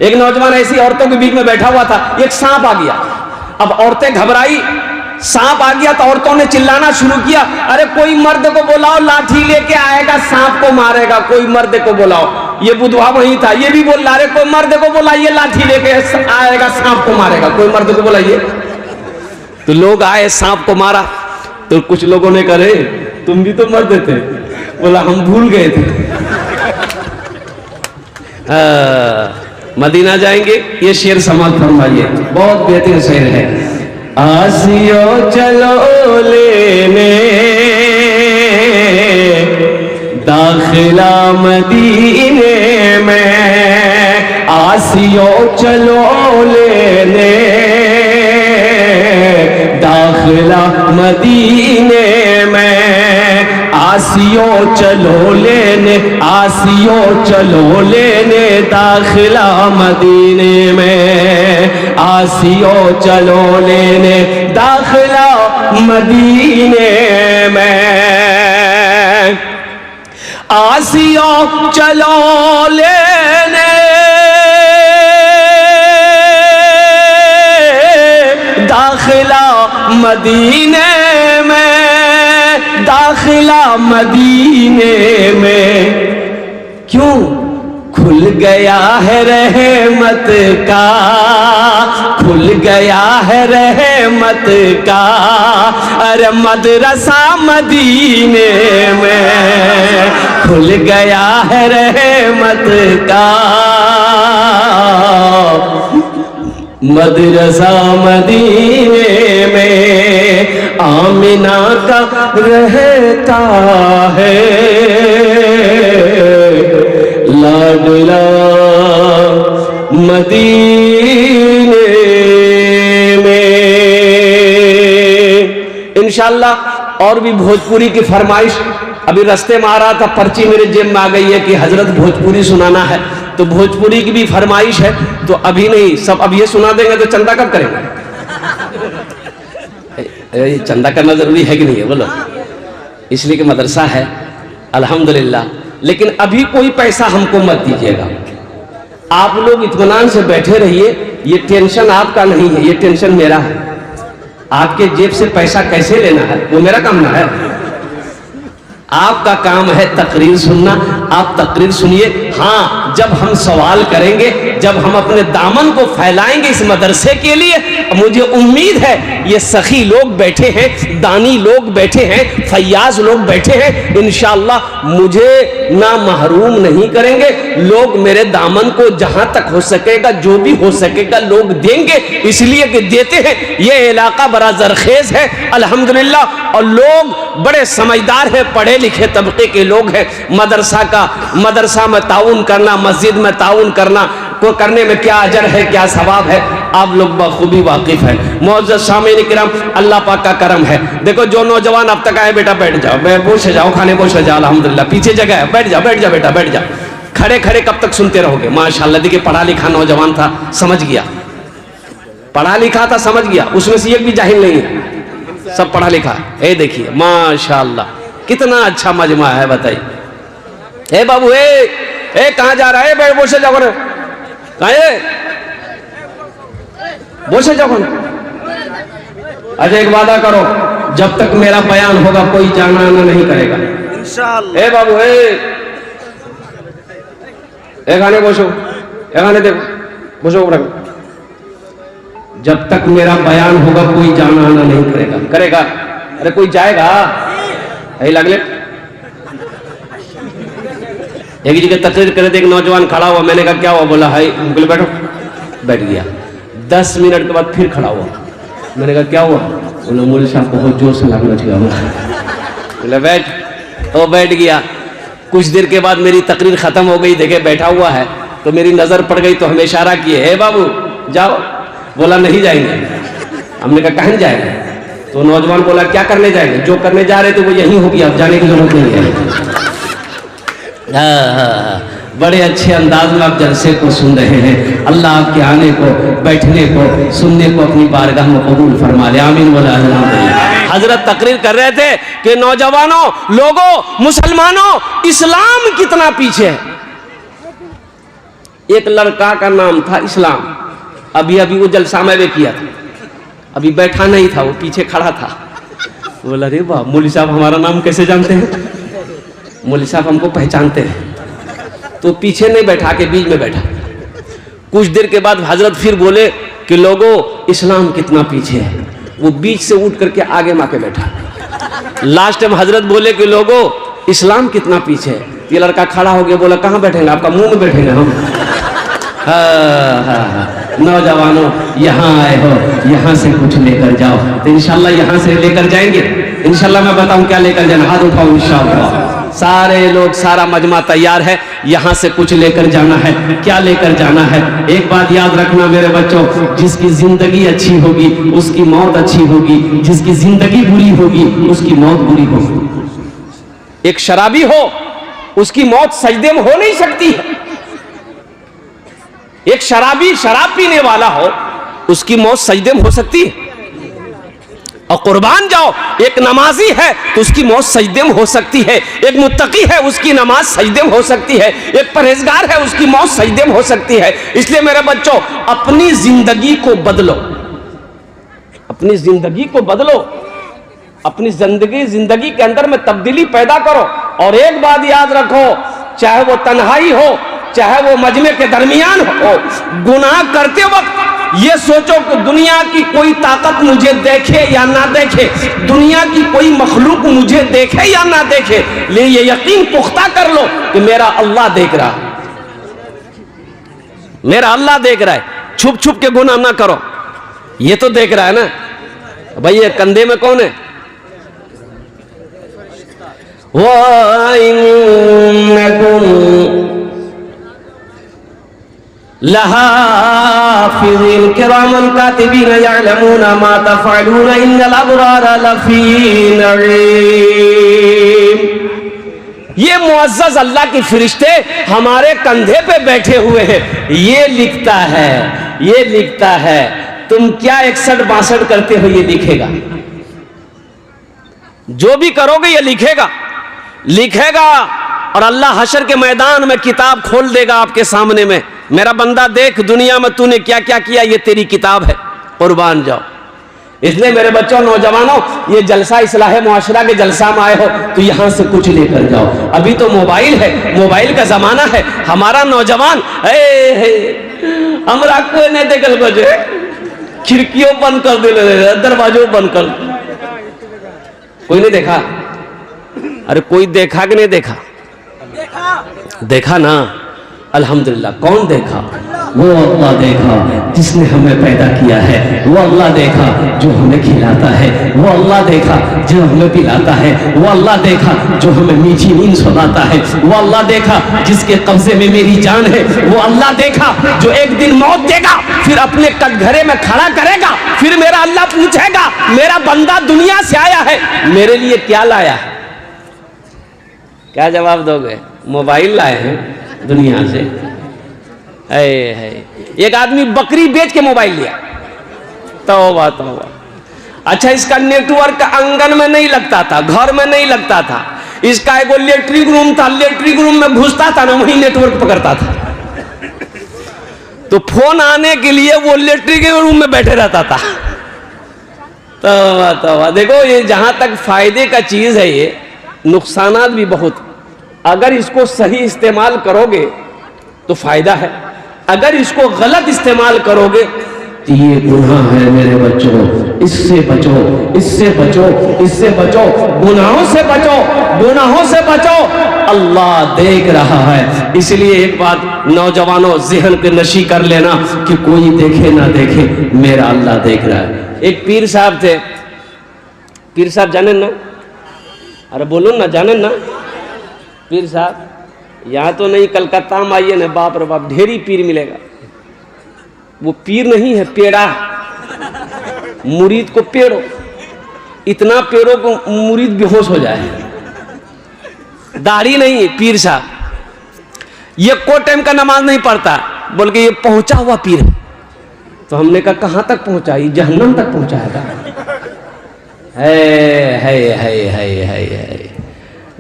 एक नौजवान ऐसी औरतों के बीच में बैठा हुआ था, एक सांप आ गया। अब औरतें घबराई, सांप आ गया तो औरतों ने चिल्लाना शुरू किया, अरे कोई मर्द को बुलाओ, लाठी लेके आएगा, सांप को मारेगा, कोई मर्द को बुलाओ। ये बुधवा वही था, ये भी बोल रहा, अरे कोई मर्द को बुलाइए, लाठी लेके आएगा, सांप को मारेगा, कोई मर्द को बुलाइए। तो लोग आए, सांप को मारा। तो कुछ लोगों ने कहे तुम भी तो मर्द थे, बोला हम भूल गए थे। मदीना जाएंगे, ये शेर समाप्त फरमाइए, बहुत बेहतरीन शेर है। आसियो चलो लेने दाखिला मदीने में, आसियो चलो लेने दाखिला मदीने में, आसियो चलो लेने, आसियो चलो लेने दाखिला मदीने में, आसियो चलो लेने दाखिला मदीने में, आसियो चलो लेने दाखिला मदीने में, दाखिला मदीने में। क्यों? खुल गया है रहमत का, खुल गया है रहमत का, अरे मदरसा मदीने में, खुल गया है रहमत का मदरसा मदीने में, आमिना का रहता है लाडला मदीने में। इंशाअल्लाह और भी भोजपुरी की फरमाइश, अभी रास्ते में आ रहा था, पर्ची मेरे जेब में आ गई है कि हजरत भोजपुरी सुनाना है, तो भोजपुरी की भी फरमाइश है। तो अभी नहीं, सब अब ये सुना देंगे तो चंदा कब करेंगे? चंदा करना जरूरी है कि नहीं है बोलो? इसलिए कि मदरसा है अल्हम्दुलिल्लाह। लेकिन अभी कोई पैसा हमको मत दीजिएगा, आप लोग इत्मीनान से बैठे रहिए, ये टेंशन आपका नहीं है, ये टेंशन मेरा है। आपके जेब से पैसा कैसे लेना है वो मेरा काम ना है, आपका काम है तकरीर सुनना। आप तकरीर सुनिए। हाँ, जब हम सवाल करेंगे, जब हम अपने दामन को फैलाएंगे इस मदरसे के लिए, मुझे उम्मीद है ये सखी लोग बैठे हैं, दानी लोग बैठे हैं, फैयाज लोग बैठे हैं, इंशाअल्लाह मुझे ना महरूम नहीं करेंगे। लोग मेरे दामन को जहां तक हो सकेगा, जो भी हो सकेगा लोग देंगे, इसलिए कि देते हैं। ये इलाका बड़ा जरखेज है अल्हम्दुलिल्लाह, और लोग बड़े समझदार हैं, पढ़े लिखे तबके के लोग हैं। मदरसा में ताउन करना, मस्जिद में ताउन करना को करने में क्या अजर है, क्या सवाब है, आप लोग बखूबी वाकिफ है। मुअज़्ज़ज़ सामीन किराम, अल्लाह पाक का करम है। देखो जो नौजवान अब तक आए, बेटा बैठ जाओ, बोश जाओ, खाने बोश जाओ, अल्हम्दुलिल्लाह पीछे जगह है, बैठ जाओ बेटा बैठ जाओ। खड़े खड़े कब तक सुनते रहोगे? माशाअल्लाह। देखिए पढ़ा लिखा नौजवान था, समझ गया, पढ़ा लिखा था, समझ गया, उसमें से एक भी जाहिल नहीं है, सब पढ़ा लिखा। ए देखिए माशाअल्लाह कितना अच्छा मजमा है, बताइए। ए बाबू, ए कहाँ जा रहा है? बैठ बोसे जाओ ना, कहाँ है? बोसे जाओ ना। अच्छा एक वादा करो, जब तक मेरा बयान होगा कोई जाना आना नहीं करेगा इंशाअल्लाह। ए बाबू, ए गाने बोसो, ए गाने देखो बोसो, जब तक मेरा बयान होगा कोई जाना आना नहीं करेगा। करेगा? अरे कोई जाएगा? यही लगले एक जगह तकरीर करे थे, एक नौजवान खड़ा हुआ, मैंने कहा क्या हुआ? बोला हाय, बोले बैठो, बैठ गया। 10 मिनट के बाद फिर खड़ा हुआ, मैंने कहा क्या हुआ? बोला मौलवी साहब बहुत जोर से लगना चाहिए। बोला बैठ, तो बैठ गया। कुछ देर के बाद मेरी तकरीर खत्म हो गई, देखे बैठा हुआ है, तो मेरी नजर पड़ गई, तो हमें इशारा किए, हे बाबू जाओ। बोला नहीं जाएंगे। हमने कहा कहीं जाएंगे? तो नौजवान बोला क्या करने जाएंगे? जो करने जा रहे थे वो यही हो गया, अब जाने की जरूरत नहीं है। बड़े अच्छे अंदाज में आप जलसे को सुन रहे हैं। अल्लाह आपके आने को, बैठने को, सुनने को अपनी बारगाह में कबूल फरमा ले, आमीन बोला। हजरत तकरीर कर रहे थे कि नौजवानों, लोगों, मुसलमानों, इस्लाम कितना पीछे है। एक लड़का का नाम था इस्लाम। अभी अभी वो जलसा में किया था, अभी बैठा नहीं था, वो पीछे खड़ा था। बोला रे वाह, मौलवी साहब हमारा नाम कैसे जानते हैं? मौलवी साहब हमको पहचानते हैं। तो पीछे नहीं बैठा के बीच में बैठा। कुछ देर के बाद हजरत फिर बोले कि लोगों इस्लाम कितना पीछे है। वो बीच से उठ करके आगे माके बैठा। लास्ट में हजरत बोले कि लोगों इस्लाम कितना पीछे है। ये लड़का खड़ा हो गया, बोला कहाँ बैठेंगे? आपका मुंह में बैठेंगे हम। नौजवानों यहाँ आए हो, यहाँ से कुछ लेकर जाओ। तो इंशाल्लाह यहाँ से लेकर जाएंगे। इंशाल्लाह मैं बताऊं क्या लेकर जाना, हाथ उठाओ इंशाल्लाह। सारे लोग, सारा मजमा तैयार है, यहाँ से कुछ लेकर जाना है। क्या लेकर जाना है? एक बात याद रखना मेरे बच्चों, जिसकी जिंदगी अच्छी होगी उसकी मौत अच्छी होगी, जिसकी जिंदगी बुरी होगी उसकी मौत बुरी होगी। एक शराबी हो उसकी मौत सजदे में हो नहीं सकती है। एक शराबी, शराब पीने वाला हो उसकी मौत सजदे में हो सकती है। और कुर्बान जाओ, एक नमाजी है तो उसकी मौत सजदे में हो सकती है। एक मुत्तकी है उसकी नमाज सजदे में हो सकती है। एक परहेजगार है उसकी मौत सजदे में हो सकती है। इसलिए मेरे बच्चों, अपनी जिंदगी को बदलो, अपनी जिंदगी को बदलो, अपनी जिंदगी के अंदर में तब्दीली पैदा करो। और एक बात याद रखो, चाहे वो तन्हाई हो, चाहे वो मजमे के दरमियान हो, गुनाह करते वक्त ये सोचो कि दुनिया की कोई ताकत मुझे देखे या ना देखे, दुनिया की कोई मखलूक मुझे देखे या ना देखे, लेकिन ये यकीन पुख्ता कर लो कि मेरा अल्लाह देख रहा है, मेरा अल्लाह देख रहा है। छुप छुप के गुनाह ना करो, ये तो देख रहा है ना। भाई ये कंधे में कौन है? लहाफिज़ीन किरामन कातिबीन यअलमूना मा तफ़अलून इन्नल अबरार लफ़ी नईम। ये मुअज़्ज़ज़ अल्लाह के फरिश्ते हमारे कंधे पे बैठे हुए हैं। ये लिखता है, ये लिखता है। तुम क्या 61-62 करते हो, ये लिखेगा। जो भी करोगे ये लिखेगा, लिखेगा। और अल्लाह हशर के मैदान में किताब खोल देगा आपके सामने में। मेरा बंदा देख, दुनिया में तूने क्या क्या किया, ये तेरी किताब है, कुर्बान जाओ। इसलिए मेरे बच्चों, नौजवानों, ये जलसा इस्लाह मुआशरा के जलसा में आए हो तो यहाँ से कुछ लेकर जाओ। अभी तो मोबाइल है, मोबाइल का जमाना है। हमारा नौजवान हमरा कोई नहीं देखल बजे, खिड़कियों बंद कर दे, दरवाजों बंद कर। कोई नहीं देखा? अरे कोई देखा कि नहीं देखा? देखा ना, अल्हम्दुलिल्लाह। कौन देखा? वो अल्लाह देखा जिसने हमें पैदा किया है। वो अल्लाह देखा जो हमें खिलाता है। वो अल्लाह देखा जो हमें पिलाता है। वो अल्लाह देखा जो हमें मीठी नींद सुलाता है। वो अल्लाह देखा जिसके कब्जे में मेरी जान है। वो अल्लाह देखा जो एक दिन मौत देगा, फिर अपने कटघरे में खड़ा करेगा। फिर मेरा अल्लाह पूछेगा, मेरा बंदा दुनिया से आया है, मेरे लिए क्या लाया है? क्या जवाब दोगे? मोबाइल लाए हैं दुनिया से। है एक आदमी बकरी बेच के मोबाइल लिया। तौबा तौबा। अच्छा, इसका नेटवर्क आंगन में नहीं लगता था, घर में नहीं लगता था। इसका एक इलेक्ट्रिक रूम था, इलेक्ट्रिक रूम में घुसता था ना, वहीं नेटवर्क पकड़ता था। तो फोन आने के लिए वो इलेक्ट्रिक रूम में बैठे रहता था। तौबा तौबा। देखो, ये जहां तक फायदे का चीज है, ये नुकसानात भी बहुत। अगर इसको सही इस्तेमाल करोगे तो फायदा है, अगर इसको गलत इस्तेमाल करोगे तो ये गुनाह है। मेरे बच्चों, इससे बचो, इससे बचो, इससे बचो, गुनाहों से बचो, गुनाहों से बचो। अल्लाह देख रहा है। इसलिए एक बात नौजवानों, ज़हन पे नशी कर लेना कि कोई देखे ना देखे, मेरा अल्लाह देख रहा है। एक पीर साहब थे। पीर साहब जाने ना? अरे बोलो ना, जाने ना? पीर साहब यहाँ तो नहीं, कलकत्ता में आइए ना, बाप रे बाप, ढेरी पीर मिलेगा। वो पीर नहीं है, पेड़ा। मुरीद को पेड़ो, इतना पेड़ो को मुरीद बेहोश हो जाए। दाढ़ी नहीं है पीर साहब। ये को टाइम का नमाज नहीं पढ़ता, बोल के ये पहुंचा हुआ पीर है। तो हमने कहा कहाँ तक पहुंचा? ये जहन्नम तक पहुंचाएगा। है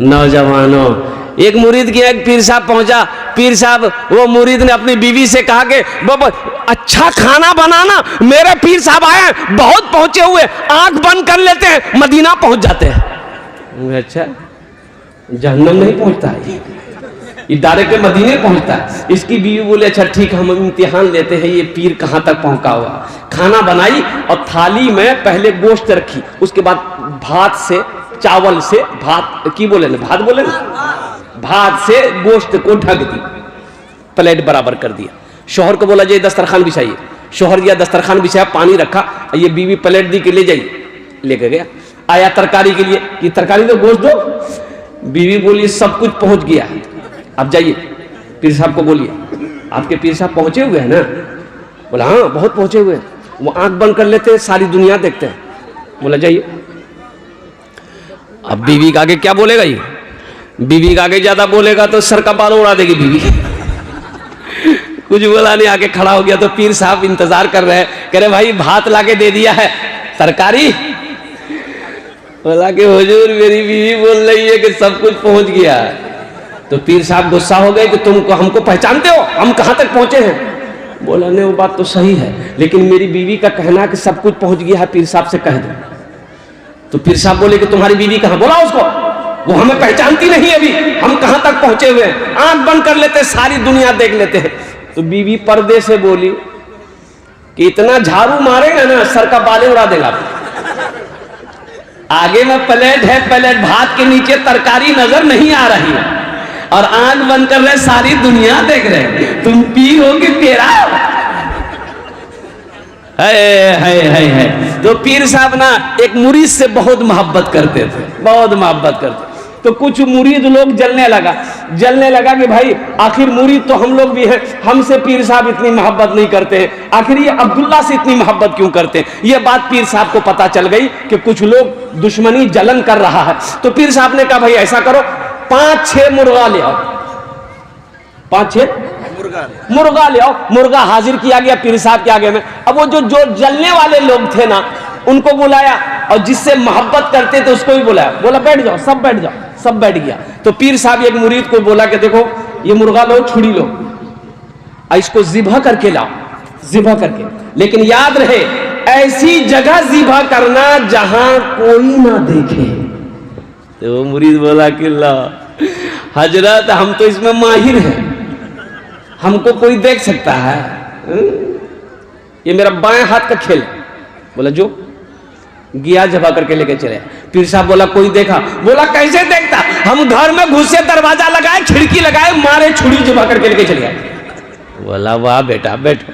नौजवानों, एक मुरीद की एक पीर साहब पहुंचा, पीर साहब वो मुरीद ने अपनी बीवी से कहा कि बाबा अच्छा खाना बनाना, मेरे पीर साहब आए हैं, बहुत पहुंचे हुए, आंख बंद कर लेते हैं मदीना पहुंच जाते हैं। अच्छा, जहन्नम नहीं पहुंचता है ये डायरेक्ट मदीने पहुंचता है। इसकी बीवी बोले अच्छा ठीक, हम इम्तिहान लेते हैं ये पीर कहां तक पहुंचा हुआ। खाना बनाई और थाली में पहले गोश्त रखी, उसके बाद भात से, चावल से, भात की बोले ना, भात बोले ना, भात से गोश्त को ढक दी, प्लेट बराबर कर दिया। शौहर को बोला जी दस्तरखान बिछाइए, शौहर दिया दस्तरखान बिछाया, पानी रखा, ये बीवी प्लेट दी के ले जाइए, लेकर गया। आया तरकारी के लिए कि तरकारी तो गोश्त दो, बीवी बोली सब कुछ पहुंच गया, अब जाइए पीर साहब को बोलिए आपके पीर साहब पहुंचे हुए हैं ना। बोला हाँ बहुत पहुंचे हुए हैं, वो आंख बंद कर लेते हैं सारी दुनिया देखते हैं। बोला जाइए। अब बीवी के आगे क्या बोलेगा ये, बीवी के आगे ज्यादा बोलेगा तो सर का बाल उड़ा देगी बीवी। कुछ बोला नहीं, आगे खड़ा हो गया तो पीर साहब इंतजार कर रहे हैं, कह रहे भाई भात लाके दे दिया है, तरकारी। बोला कि हुजूर मेरी बीवी बोल रही है कि सब कुछ पहुंच गया। तो पीर साहब गुस्सा हो गए कि तुम हमको पहचानते हो, हम कहां तक पहुंचे हैं। बोला नहीं वो बात तो सही है, लेकिन मेरी बीवी का कहना कि सब कुछ पहुंच गया है, पीर साहब से कह दो। तो पीर साहब बोले कि तुम्हारी बीवी कहां, बोला उसको, वो हमें पहचानती नहीं, अभी हम कहां तक पहुंचे हुए हैं, आंख बंद कर लेते सारी दुनिया देख लेते हैं। तो बीवी पर्दे से बोली कि इतना झाड़ू मारेगा ना सर का बाले उड़ा देगा। आगे में प्लेट है, प्लेट भात के नीचे तरकारी नजर नहीं आ रही है और आंख बंद कर रहे सारी दुनिया देख रहे, तुम पीर हो कि पेरा। है। तो पीर साहब ना एक मुरीद से बहुत मोहब्बत करते थे, बहुत मोहब्बत करते। तो कुछ मुरीद लोग जलने लगा कि भाई आखिर मुरीद तो हम लोग भी हैं, हमसे पीर साहब इतनी मोहब्बत नहीं करते हैं, आखिर ये अब्दुल्ला से इतनी मोहब्बत क्यों करते हैं। ये बात पीर साहब को पता चल गई कि कुछ लोग दुश्मनी जलन कर रहा है। तो पीर साहब ने कहा भाई ऐसा करो 5-6 मुर्गा ले आओ, 5-6 मुर्गा ले आओ। मुर्गा हाजिर किया गया पीर साहब के आगे में। अब वो जो जलने वाले लोग थे ना उनको बुलाया और जिससे मोहब्बत करते थे उसको भी बुलाया, बोला बैठ जाओ, सब बैठ जाओ, सब बैठ गया। तो पीर साहब एक मुरीद को बोला कि देखो ये मुर्गा लो, छुरी लो, इसको ज़िबह करके लाओ, ज़िबह करके, लेकिन याद रहे ऐसी जगह ज़िबह करना जहां कोई ना देखे। तो वो मुरीद बोला कि ला हजरत हम तो इसमें माहिर हैं, हमको कोई देख सकता है, ये मेरा बाएं हाथ का खेल। बोला जो गया जबा करके लेके चले। पीर साहब बोला कोई देखा, बोला कैसे देखता, हम घर में घुसे, दरवाजा लगाए, खिड़की लगाए, मारे, छुरी जबा करके लेके चले गए। बोला वाह बेटा बैठो।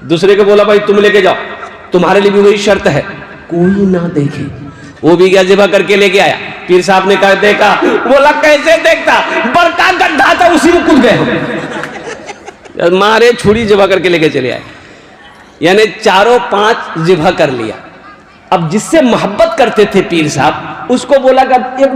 दूसरे को बोला भाई तुम लेके जाओ, तुम्हारे लिए भी वही शर्त है, कोई ना देखे। वो भी गया जबा करके लेके आया। पीर साहब ने कहा देखा, बोला कैसे देखता, बड़का गड्ढा था उसी में कूद गए, मारे, छुरी जबा करके लेके चले आए। यानी 4-5 जिभा कर लिया। अब जिससे मोहब्बत करते थे पीर साहब उसको बोला कि एक